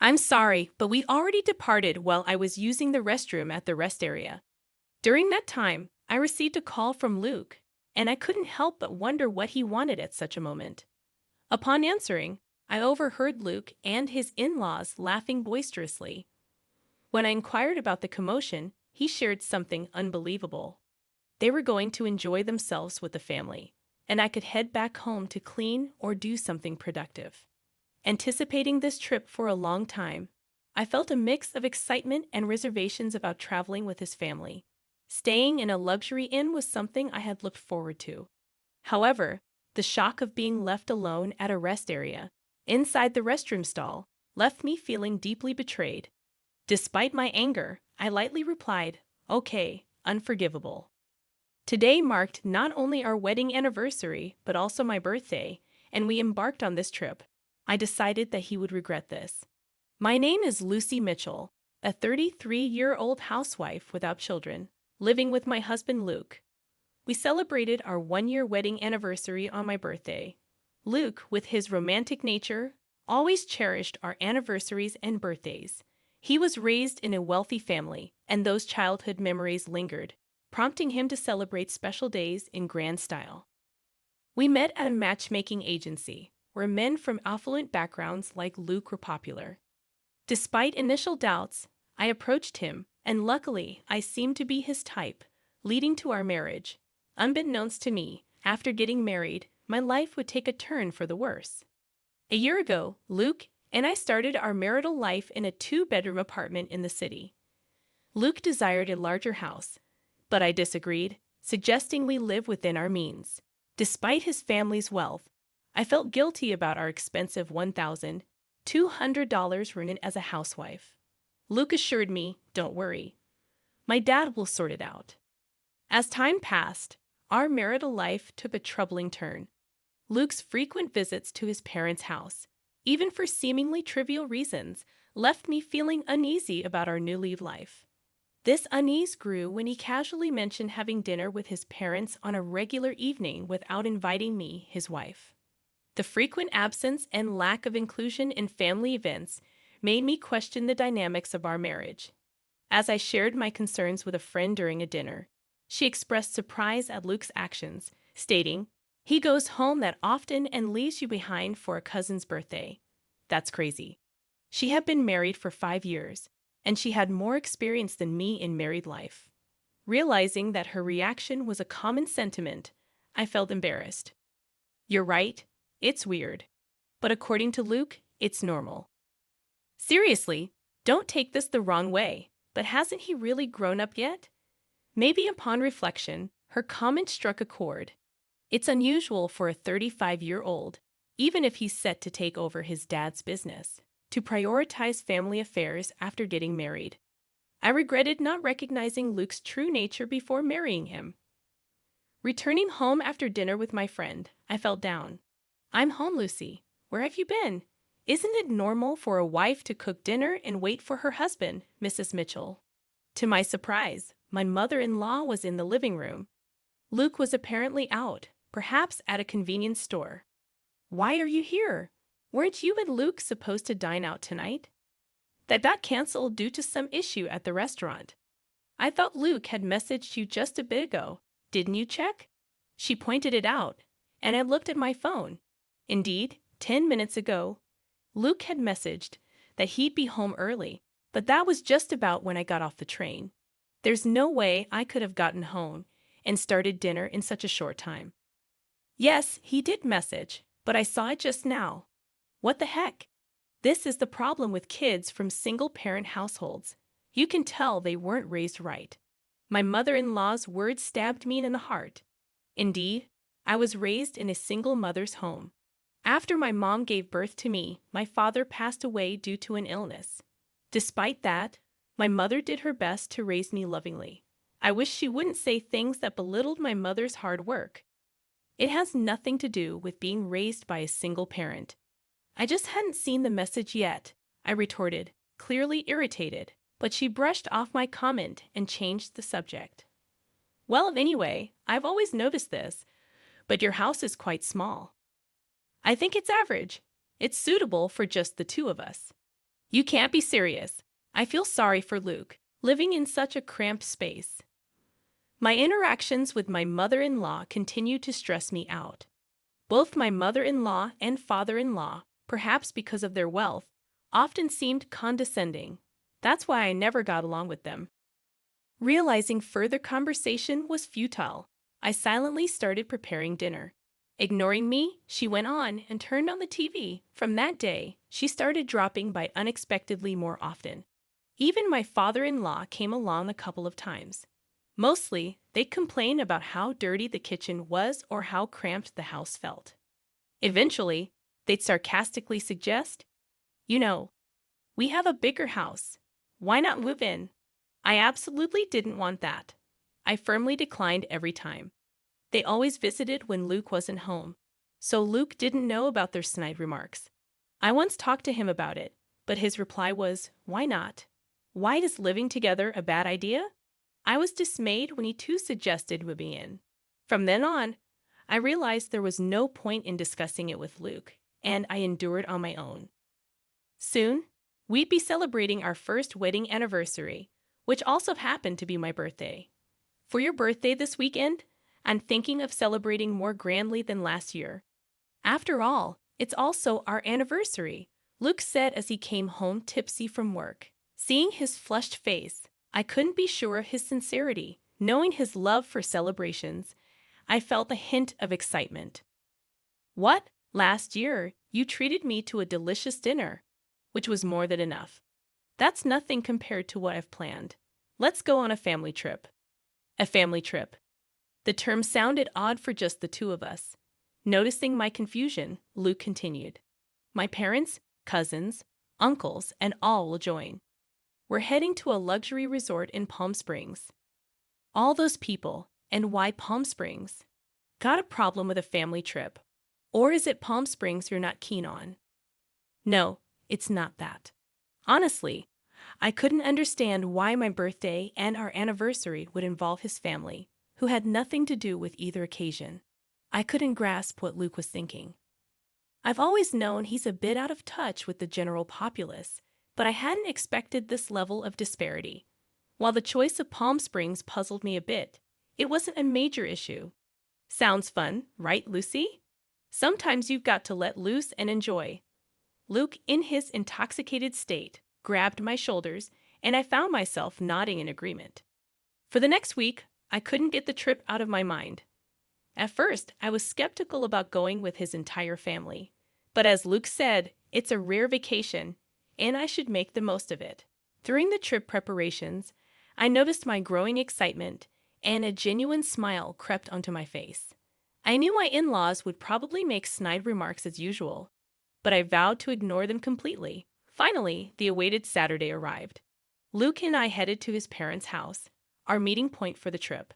I'm sorry, but we already departed while I was using the restroom at the rest area. During that time, I received a call from Luke, and I couldn't help but wonder what he wanted at such a moment. Upon answering, I overheard Luke and his in-laws laughing boisterously. When I inquired about the commotion, he shared something unbelievable. They were going to enjoy themselves with the family, and I could head back home to clean or do something productive. Anticipating this trip for a long time, I felt a mix of excitement and reservations about traveling with his family. Staying in a luxury inn was something I had looked forward to. However, the shock of being left alone at a rest area, inside the restroom stall, left me feeling deeply betrayed. Despite my anger, I lightly replied, "Okay, unforgivable." Today marked not only our wedding anniversary, but also my birthday, and we embarked on this trip. I decided that he would regret this. My name is Lucy Mitchell, a 33-year-old housewife without children, living with my husband Luke. We celebrated our one-year wedding anniversary on my birthday. Luke, with his romantic nature, always cherished our anniversaries and birthdays. He was raised in a wealthy family, and those childhood memories lingered, prompting him to celebrate special days in grand style. We met at a matchmaking agency, where men from affluent backgrounds like Luke were popular. Despite initial doubts, I approached him, and luckily I seemed to be his type, leading to our marriage. Unbeknownst to me, after getting married, my life would take a turn for the worse. A year ago, Luke and I started our marital life in a 2-bedroom apartment in the city. Luke desired a larger house, but I disagreed, suggesting we live within our means. Despite his family's wealth, I felt guilty about our expensive $1,200 rent as a housewife. Luke assured me, "Don't worry. My dad will sort it out." As time passed, our marital life took a troubling turn. Luke's frequent visits to his parents' house, even for seemingly trivial reasons, left me feeling uneasy about our new life. This unease grew when he casually mentioned having dinner with his parents on a regular evening without inviting me, his wife. The frequent absence and lack of inclusion in family events made me question the dynamics of our marriage. As I shared my concerns with a friend during a dinner, she expressed surprise at Luke's actions, stating, "He goes home that often and leaves you behind for a cousin's birthday. That's crazy." She had been married for 5 years, and she had more experience than me in married life. Realizing that her reaction was a common sentiment, I felt embarrassed. "You're right, it's weird. But according to Luke, it's normal." Seriously, don't take this the wrong way, but hasn't he really grown up yet? Maybe upon reflection, her comment struck a chord. It's unusual for a 35-year-old, even if he's set to take over his dad's business, to prioritize family affairs after getting married. I regretted not recognizing Luke's true nature before marrying him. Returning home after dinner with my friend, I felt down. "I'm home, Lucy. Where have you been? Isn't it normal for a wife to cook dinner and wait for her husband, Mrs. Mitchell?" To my surprise, my mother-in-law was in the living room. Luke was apparently out, perhaps at a convenience store. "Why are you here? Weren't you and Luke supposed to dine out tonight?" "That got canceled due to some issue at the restaurant." "I thought Luke had messaged you just a bit ago. Didn't you check?" She pointed it out, and I looked at my phone. Indeed, 10 minutes ago, Luke had messaged that he'd be home early, but that was just about when I got off the train. There's no way I could have gotten home and started dinner in such a short time. Yes, he did message, but I saw it just now. What the heck? This is the problem with kids from single-parent households. You can tell they weren't raised right. My mother-in-law's words stabbed me in the heart. Indeed, I was raised in a single mother's home. After my mom gave birth to me, my father passed away due to an illness. Despite that, my mother did her best to raise me lovingly. I wish she wouldn't say things that belittled my mother's hard work. It has nothing to do with being raised by a single parent. I just hadn't seen the message yet, I retorted, clearly irritated, but she brushed off my comment and changed the subject. "Well, anyway, I've always noticed this, but your house is quite small." "I think it's average. It's suitable for just the two of us." You can't be serious. I feel sorry for Luke, living in such a cramped space. My interactions with my mother-in-law continue to stress me out. Both my mother-in-law and father-in-law, perhaps because of their wealth, often seemed condescending. That's why I never got along with them. Realizing further conversation was futile, I silently started preparing dinner. Ignoring me, she went on and turned on the TV. From that day, she started dropping by unexpectedly more often. Even my father-in-law came along a couple of times. Mostly, they'd complain about how dirty the kitchen was or how cramped the house felt. Eventually, they'd sarcastically suggest, "You know, we have a bigger house. Why not move in?" I absolutely didn't want that. I firmly declined every time. They always visited when Luke wasn't home, so Luke didn't know about their snide remarks. I once talked to him about it, but his reply was, "Why not? Why is living together a bad idea?" I was dismayed when he too suggested moving in. From then on, I realized there was no point in discussing it with Luke, and I endured on my own. Soon, we'd be celebrating our first wedding anniversary, which also happened to be my birthday. For your birthday this weekend, I'm thinking of celebrating more grandly than last year. After all, it's also our anniversary, Luke said as he came home tipsy from work. Seeing his flushed face, I couldn't be sure of his sincerity. Knowing his love for celebrations, I felt a hint of excitement. "What? Last year, you treated me to a delicious dinner," which was more than enough. "That's nothing compared to what I've planned. Let's go on a family trip." A family trip. The term sounded odd for just the two of us. Noticing my confusion, Luke continued, "My parents, cousins, uncles, and all will join. We're heading to a luxury resort in Palm Springs." All those people, and why Palm Springs? Got a problem with a family trip? Or is it Palm Springs you're not keen on? No, it's not that. Honestly, I couldn't understand why my birthday and our anniversary would involve his family, who had nothing to do with either occasion. I couldn't grasp what Luke was thinking. I've always known he's a bit out of touch with the general populace, but I hadn't expected this level of disparity. While the choice of Palm Springs puzzled me a bit, it wasn't a major issue. Sounds fun, right, Lucy? Sometimes you've got to let loose and enjoy. Luke, in his intoxicated state, grabbed my shoulders, and I found myself nodding in agreement. For the next week, I couldn't get the trip out of my mind. At first, I was skeptical about going with his entire family. But as Luke said, it's a rare vacation, and I should make the most of it. During the trip preparations, I noticed my growing excitement, and a genuine smile crept onto my face. I knew my in-laws would probably make snide remarks as usual, but I vowed to ignore them completely. Finally, the awaited Saturday arrived. Luke and I headed to his parents' house, our meeting point for the trip.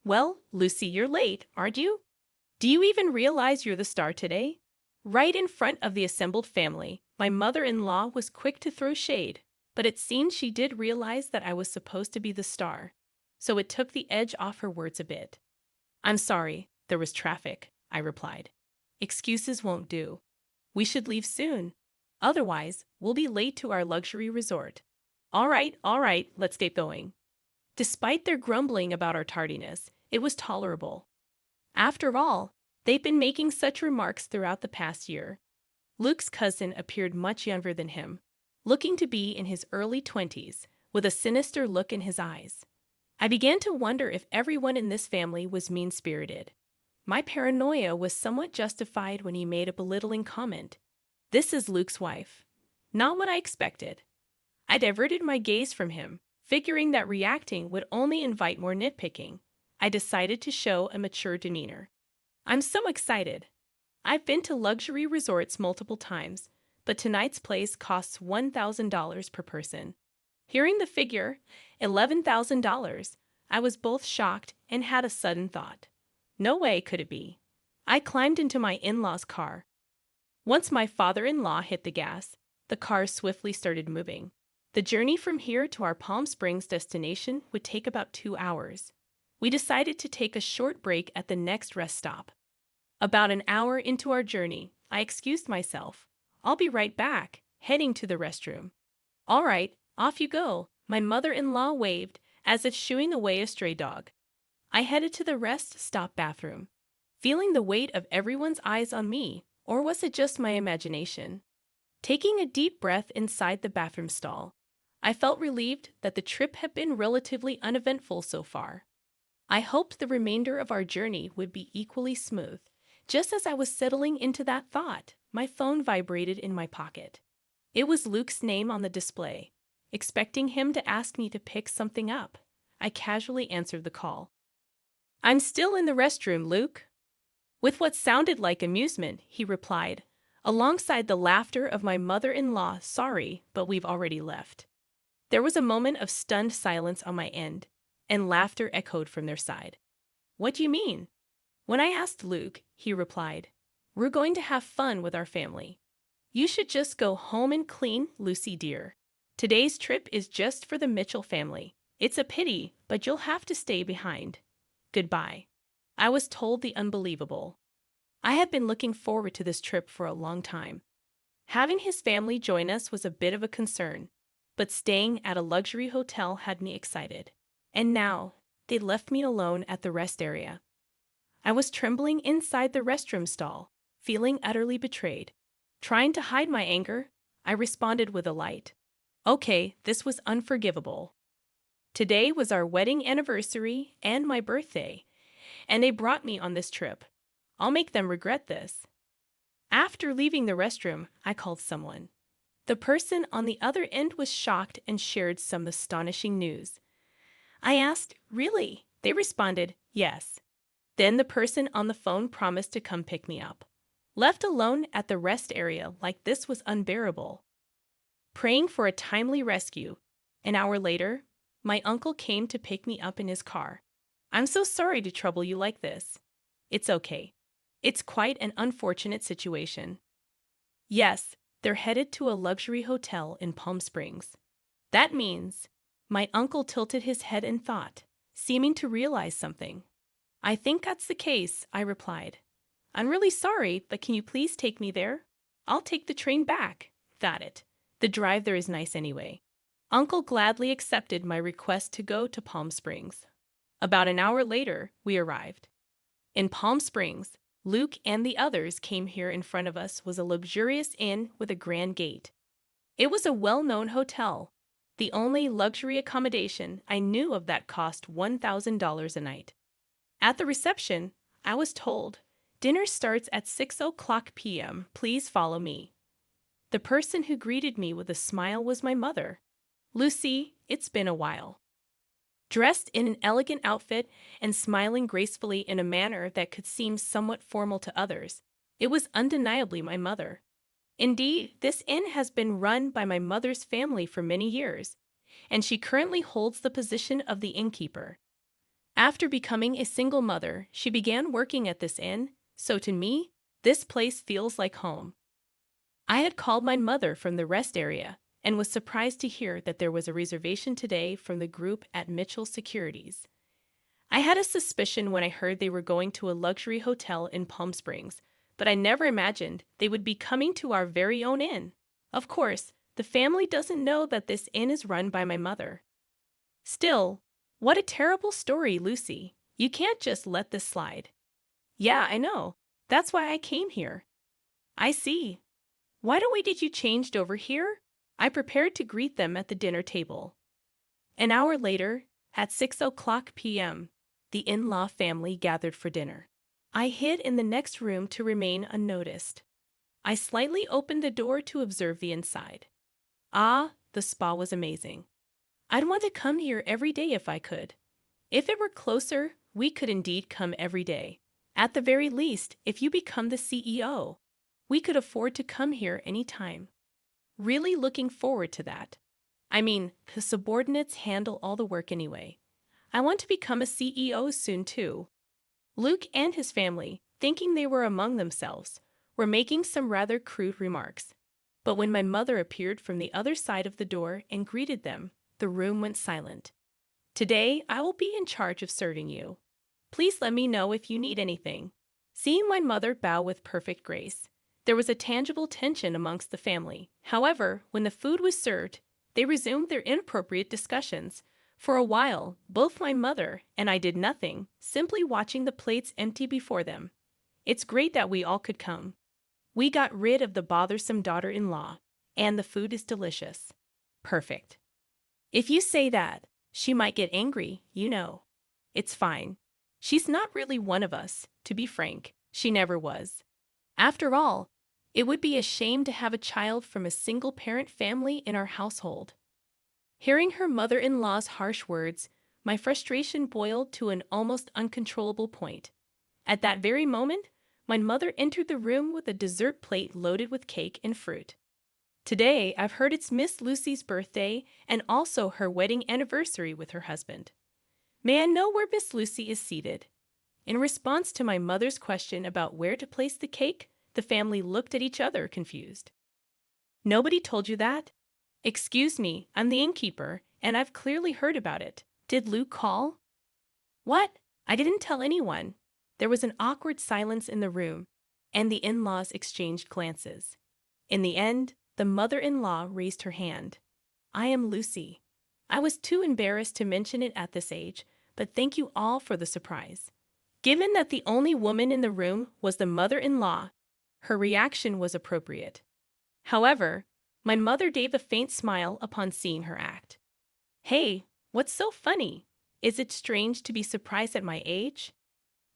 "Well, Lucy, you're late, aren't you? Do you even realize you're the star today?" Right in front of the assembled family, my mother-in-law was quick to throw shade, but it seemed she did realize that I was supposed to be the star, so it took the edge off her words a bit. "I'm sorry, there was traffic," I replied. "Excuses won't do. We should leave soon. Otherwise, we'll be late to our luxury resort." All right, let's get going." Despite their grumbling about our tardiness, it was tolerable. After all, they'd been making such remarks throughout the past year. Luke's cousin appeared much younger than him, looking to be in his early 20s, with a sinister look in his eyes. I began to wonder if everyone in this family was mean-spirited. My paranoia was somewhat justified when he made a belittling comment. "This is Luke's wife." Not what I expected. I diverted my gaze from him, figuring that reacting would only invite more nitpicking. I decided to show a mature demeanor. "I'm so excited. I've been to luxury resorts multiple times, but tonight's place costs $1,000 per person." Hearing the figure, $11,000, I was both shocked and had a sudden thought. No way could it be. I climbed into my in-laws' car. Once my father-in-law hit the gas, the car swiftly started moving. The journey from here to our Palm Springs destination would take about 2 hours. We decided to take a short break at the next rest stop. About an hour into our journey, I excused myself. "I'll be right back," heading to the restroom. All right, off you go, my mother-in-law waved, as if shooing away a stray dog. I headed to the rest stop bathroom, feeling the weight of everyone's eyes on me, or was it just my imagination? Taking a deep breath inside the bathroom stall, I felt relieved that the trip had been relatively uneventful so far. I hoped the remainder of our journey would be equally smooth. Just as I was settling into that thought, my phone vibrated in my pocket. It was Luke's name on the display. Expecting him to ask me to pick something up, I casually answered the call. "I'm still in the restroom, Luke." With what sounded like amusement, he replied, alongside the laughter of my mother-in-law, "Sorry, but we've already left." There was a moment of stunned silence on my end, and laughter echoed from their side. "What do you mean?" When I asked Luke, he replied, "We're going to have fun with our family. You should just go home and clean, Lucy dear. Today's trip is just for the Mitchell family. It's a pity, but you'll have to stay behind. Goodbye." I was told the unbelievable. I had been looking forward to this trip for a long time. Having his family join us was a bit of a concern, but staying at a luxury hotel had me excited. And now, they left me alone at the rest area. I was trembling inside the restroom stall, feeling utterly betrayed. Trying to hide my anger, I responded with a light. Okay, this was unforgivable. Today was our wedding anniversary and my birthday, and they brought me on this trip. I'll make them regret this. After leaving the restroom, I called someone. The person on the other end was shocked and shared some astonishing news. I asked, "Really?" They responded, "Yes." Then the person on the phone promised to come pick me up. Left alone at the rest area like this was unbearable. Praying for a timely rescue, an hour later, my uncle came to pick me up in his car. "I'm so sorry to trouble you like this." "It's okay. It's quite an unfortunate situation." Yes, they're headed to a luxury hotel in Palm Springs. That means my uncle tilted his head in thought, seeming to realize something. "I think that's the case," I replied. "I'm really sorry, but can you please take me there? I'll take the train back." "Got it. The drive there is nice anyway." Uncle gladly accepted my request to go to Palm Springs. About an hour later, we arrived. In Palm Springs, Luke and the others came here. In front of us was a luxurious inn with a grand gate. It was a well-known hotel, the only luxury accommodation I knew of that cost $1,000 a night. At the reception, I was told, "Dinner starts at 6:00 p.m. Please follow me." The person who greeted me with a smile was my mother. "Lucy, it's been a while." Dressed in an elegant outfit and smiling gracefully in a manner that could seem somewhat formal to others, it was undeniably my mother. Indeed, this inn has been run by my mother's family for many years, and she currently holds the position of the innkeeper. After becoming a single mother, she began working at this inn, so to me, this place feels like home. I had called my mother from the rest area and was surprised to hear that there was a reservation today from the group at Mitchell Securities. I had a suspicion when I heard they were going to a luxury hotel in Palm Springs, but I never imagined they would be coming to our very own inn. Of course, the family doesn't know that this inn is run by my mother. Still, what a terrible story, Lucy. You can't just let this slide. Yeah, I know. That's why I came here. I see. Why don't we get you changed over here? I prepared to greet them at the dinner table. An hour later, at 6:00 p.m., the in-law family gathered for dinner. I hid in the next room to remain unnoticed. I slightly opened the door to observe the inside. Ah, the spa was amazing. I'd want to come here every day if I could. If it were closer, we could indeed come every day. At the very least, if you become the CEO, we could afford to come here any time. Really looking forward to that. I mean, the subordinates handle all the work anyway. I want to become a CEO soon too. Luke and his family, thinking they were among themselves, were making some rather crude remarks. But when my mother appeared from the other side of the door and greeted them, the room went silent. Today, I will be in charge of serving you. Please let me know if you need anything. Seeing my mother bow with perfect grace, there was a tangible tension amongst the family. However, when the food was served, They resumed their inappropriate discussions. For a while, both my mother and I did nothing, simply watching the plates empty before them. It's great that we all could come. We got rid of the bothersome daughter-in-law, and the food is delicious. Perfect. If you say that, she might get angry, you know. It's fine. She's not really one of us, to be frank. She never was. After all, it would be a shame to have a child from a single-parent family in our household. Hearing her mother-in-law's harsh words, my frustration boiled to an almost uncontrollable point. At that very moment, my mother entered the room with a dessert plate loaded with cake and fruit. Today, I've heard it's Miss Lucy's birthday and also her wedding anniversary with her husband. May I know where Miss Lucy is seated? In response to my mother's question about where to place the cake, the family looked at each other confused. Nobody told you that? Excuse me, I'm the innkeeper, and I've clearly heard about it. Did Luke call? What? I didn't tell anyone. There was an awkward silence in the room, and the in-laws exchanged glances. In the end, the mother-in-law raised her hand. I am Lucy. I was too embarrassed to mention it at this age, but thank you all for the surprise. Given that the only woman in the room was the mother-in-law, her reaction was appropriate. However, my mother gave a faint smile upon seeing her act. Hey, what's so funny? Is it strange to be surprised at my age?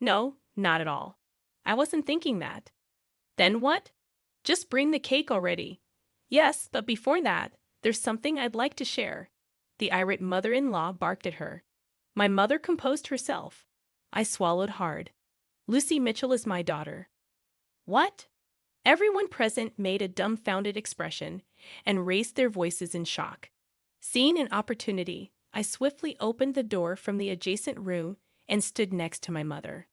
No, not at all. I wasn't thinking that. Then what? Just bring the cake already. Yes, but before that, there's something I'd like to share. The irate mother-in-law barked at her. My mother composed herself. I swallowed hard. Lucy Mitchell is my daughter. What? Everyone present made a dumbfounded expression and raised their voices in shock. Seeing an opportunity, I swiftly opened the door from the adjacent room and stood next to my mother.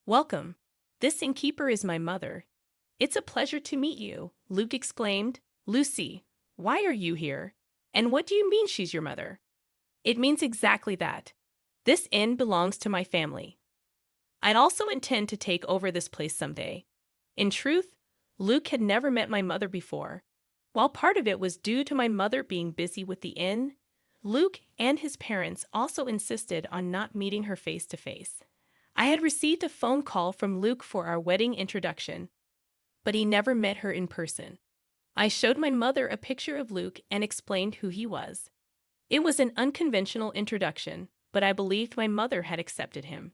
Welcome. This innkeeper is my mother. It's a pleasure to meet you, Luke exclaimed. Lucy, why are you here? And what do you mean she's your mother? It means exactly that. This inn belongs to my family. I'd also intend to take over this place someday. In truth, Luke had never met my mother before. While part of it was due to my mother being busy with the inn, Luke and his parents also insisted on not meeting her face to face. I had received a phone call from Luke for our wedding introduction, but he never met her in person. I showed my mother a picture of Luke and explained who he was. It was an unconventional introduction, but I believed my mother had accepted him.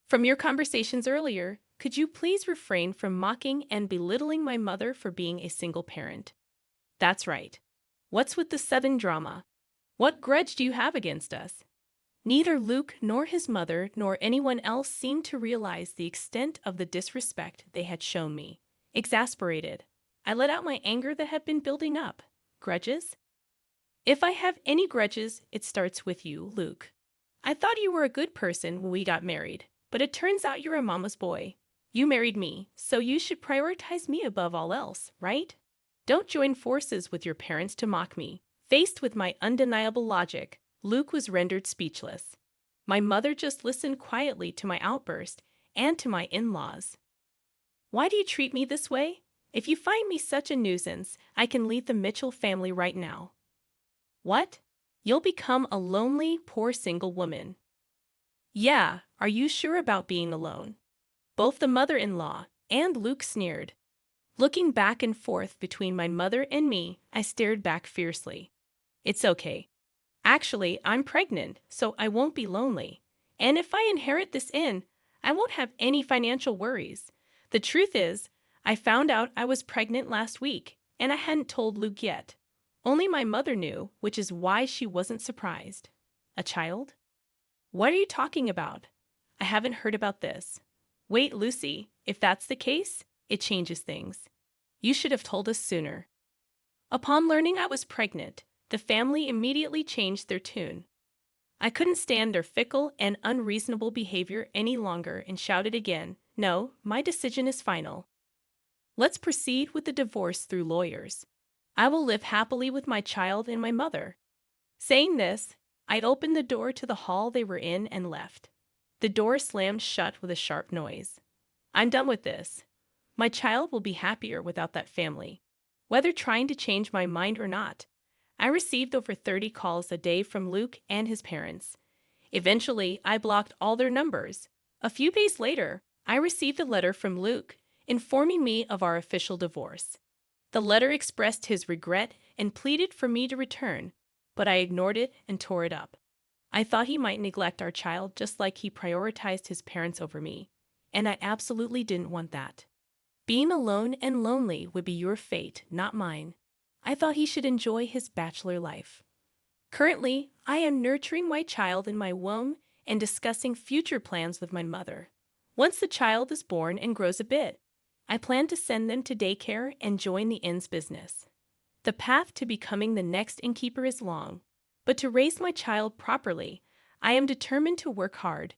From your conversations earlier, could you please refrain from mocking and belittling my mother for being a single parent? That's right. What's with the sudden drama? What grudge do you have against us? Neither Luke nor his mother nor anyone else seemed to realize the extent of the disrespect they had shown me. Exasperated, I let out my anger that had been building up. Grudges? If I have any grudges, it starts with you, Luke. I thought you were a good person when we got married, but it turns out you're a mama's boy. You married me, so you should prioritize me above all else, right? Don't join forces with your parents to mock me. Faced with my undeniable logic, Luke was rendered speechless. My mother just listened quietly to my outburst and to my in-laws. Why do you treat me this way? If you find me such a nuisance, I can leave the Mitchell family right now. What? You'll become a lonely, poor single woman. Yeah, are you sure about being alone? Both the mother-in-law and Luke sneered. Looking back and forth between my mother and me, I stared back fiercely. It's okay. Actually, I'm pregnant, so I won't be lonely. And if I inherit this inn, I won't have any financial worries. The truth is, I found out I was pregnant last week, and I hadn't told Luke yet. Only my mother knew, which is why she wasn't surprised. A child? What are you talking about? I haven't heard about this. Wait, Lucy, if that's the case, it changes things. You should have told us sooner. Upon learning I was pregnant, the family immediately changed their tune. I couldn't stand their fickle and unreasonable behavior any longer and shouted again, No, my decision is final. Let's proceed with the divorce through lawyers. I will live happily with my child and my mother. Saying this, I opened the door to the hall they were in and left. The door slammed shut with a sharp noise. I'm done with this. My child will be happier without that family. Whether trying to change my mind or not, I received over 30 calls a day from Luke and his parents. Eventually, I blocked all their numbers. A few days later, I received a letter from Luke informing me of our official divorce. The letter expressed his regret and pleaded for me to return, but I ignored it and tore it up. I thought he might neglect our child just like he prioritized his parents over me, and I absolutely didn't want that. Being alone and lonely would be your fate, not mine. I thought he should enjoy his bachelor life. Currently, I am nurturing my child in my womb and discussing future plans with my mother. Once the child is born and grows a bit, I plan to send them to daycare and join the inn's business. The path to becoming the next innkeeper is long, but to raise my child properly, I am determined to work hard